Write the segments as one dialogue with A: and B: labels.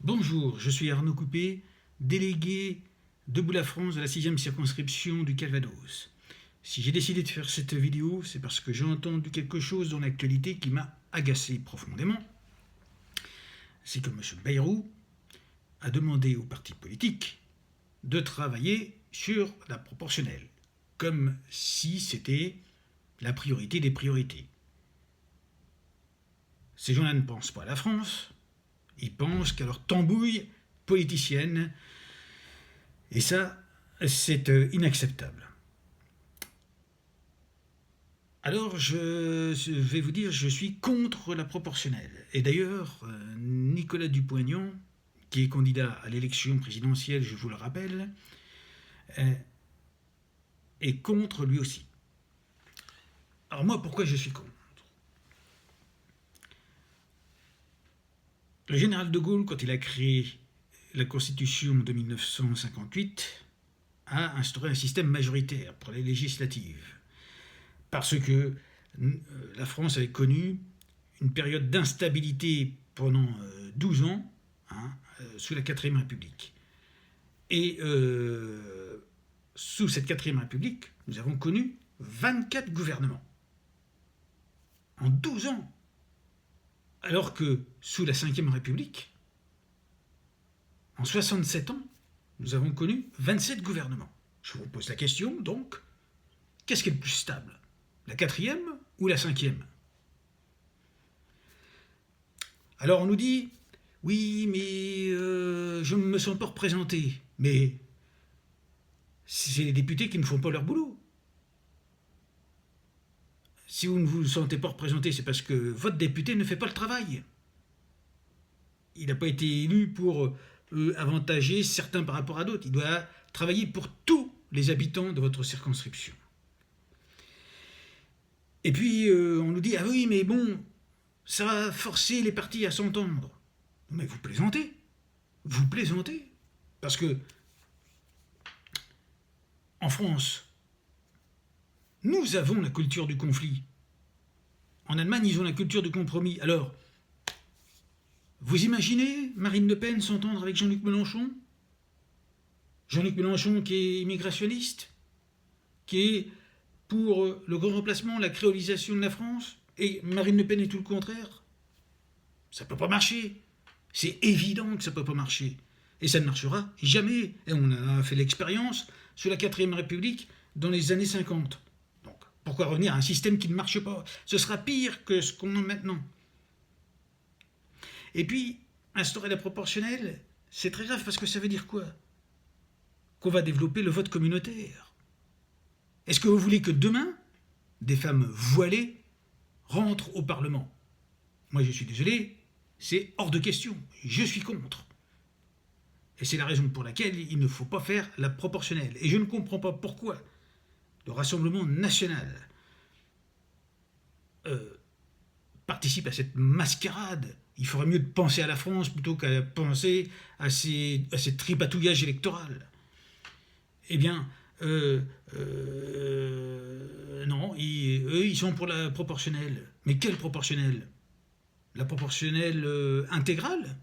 A: Bonjour, je suis Arnaud Coupé, délégué Debout la France de la 6e circonscription du Calvados. Si j'ai décidé de faire cette vidéo, c'est parce que j'ai entendu quelque chose dans l'actualité qui m'a agacé profondément. C'est que M. Bayrou a demandé aux partis politiques de travailler sur la proportionnelle, comme si c'était la priorité des priorités. Ces gens-là ne pensent pas à la France, ils pensent qu'à leur tambouille politicienne, et ça, c'est inacceptable. Alors, je vais vous dire, je suis contre la proportionnelle. Et d'ailleurs, Nicolas Dupont-Aignan, qui est candidat à l'élection présidentielle, je vous le rappelle, est contre lui aussi. Alors moi, pourquoi je suis contre ? Le général de Gaulle, quand il a créé la Constitution de 1958, a instauré un système majoritaire pour les législatives. Parce que la France avait connu une période d'instabilité pendant 12 ans, sous la 4ème République. Et sous cette 4ème République, nous avons connu 24 gouvernements. En 12 ans. Alors que sous la 5ème République, en 67 ans, nous avons connu 27 gouvernements. Je vous pose la question, donc, qu'est-ce qui est le plus stable ? La 4e ou la 5e ? Alors on nous dit, oui, mais je ne me sens pas représenté. Mais c'est les députés qui ne font pas leur boulot. Si vous ne vous sentez pas représenté, c'est parce que votre député ne fait pas le travail. Il n'a pas été élu pour avantager certains par rapport à d'autres. Il doit travailler pour tous les habitants de votre circonscription. Et puis on nous dit, ah oui, mais bon, ça va forcer les partis à s'entendre. Mais vous plaisantez. Vous plaisantez. Parce que en France, nous avons la culture du conflit. En Allemagne, ils ont la culture du compromis. Alors, vous imaginez Marine Le Pen s'entendre avec Jean-Luc Mélenchon ? Jean-Luc Mélenchon qui est immigrationniste, qui est pour le grand remplacement, la créolisation de la France, et Marine Le Pen est tout le contraire. Ça ne peut pas marcher. C'est évident que ça ne peut pas marcher. Et ça ne marchera jamais. Et on a fait l'expérience sous la 4ème République dans les années 50. Donc, pourquoi revenir à un système qui ne marche pas ? Ce sera pire que ce qu'on a maintenant. Et puis, instaurer la proportionnelle, c'est très grave parce que ça veut dire quoi ? Qu'on va développer le vote communautaire. Est-ce que vous voulez que demain, des femmes voilées rentrent au Parlement ? Moi, je suis désolé, c'est hors de question. Je suis contre. Et c'est la raison pour laquelle il ne faut pas faire la proportionnelle. Et je ne comprends pas pourquoi le Rassemblement national participe à cette mascarade. Il ferait mieux de penser à la France plutôt qu'à penser à ces tripatouillages électoraux. Eh bien, non, eux, ils sont pour la proportionnelle. Mais quelle proportionnelle ? La proportionnelle intégrale ?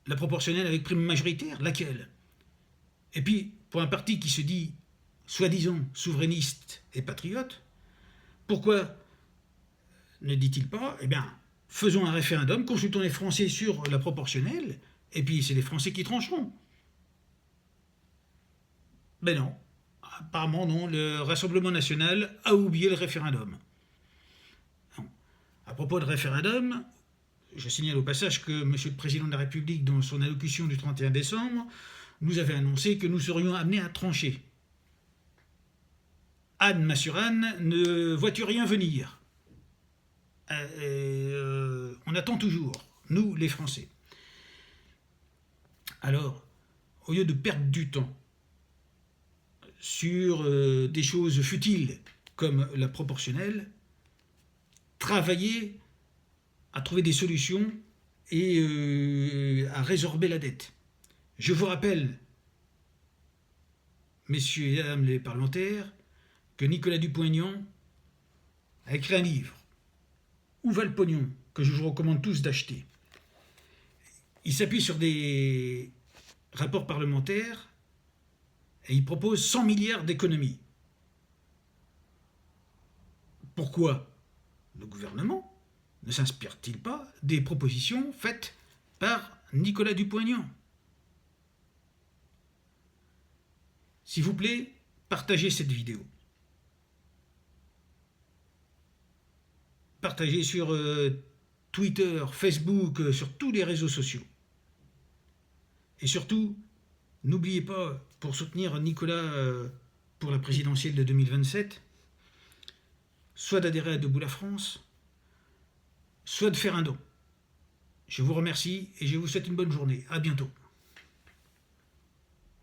A: La proportionnelle avec prime majoritaire ? Laquelle ? Et puis, pour un parti qui se dit soi-disant souverainiste et patriote, pourquoi ne dit-il pas, eh bien, faisons un référendum, consultons les Français sur la proportionnelle, et puis c'est les Français qui trancheront. Ben non, apparemment non, le Rassemblement national a oublié le référendum. Non. À propos de référendum, je signale au passage que M. le Président de la République, dans son allocution du 31 décembre, nous avait annoncé que nous serions amenés à trancher. Anne Massurane ne vois-tu rien venir ? On attend toujours, nous les Français. Alors, au lieu de perdre du temps sur des choses futiles comme la proportionnelle, travailler à trouver des solutions et à résorber la dette. Je vous rappelle, messieurs et dames les parlementaires, que Nicolas Dupont-Aignan a écrit un livre, Où va le pognon ? Que je vous recommande tous d'acheter. Il s'appuie sur des rapports parlementaires et il propose 100 milliards d'économies. Pourquoi le gouvernement ne s'inspire-t-il pas des propositions faites par Nicolas Dupont-Aignan? S'il vous plaît, partagez cette vidéo. Partagez sur Twitter, Facebook, sur tous les réseaux sociaux. Et surtout, n'oubliez pas, pour soutenir Nicolas pour la présidentielle de 2027, soit d'adhérer à Debout la France, soit de faire un don. Je vous remercie et je vous souhaite une bonne journée. À bientôt.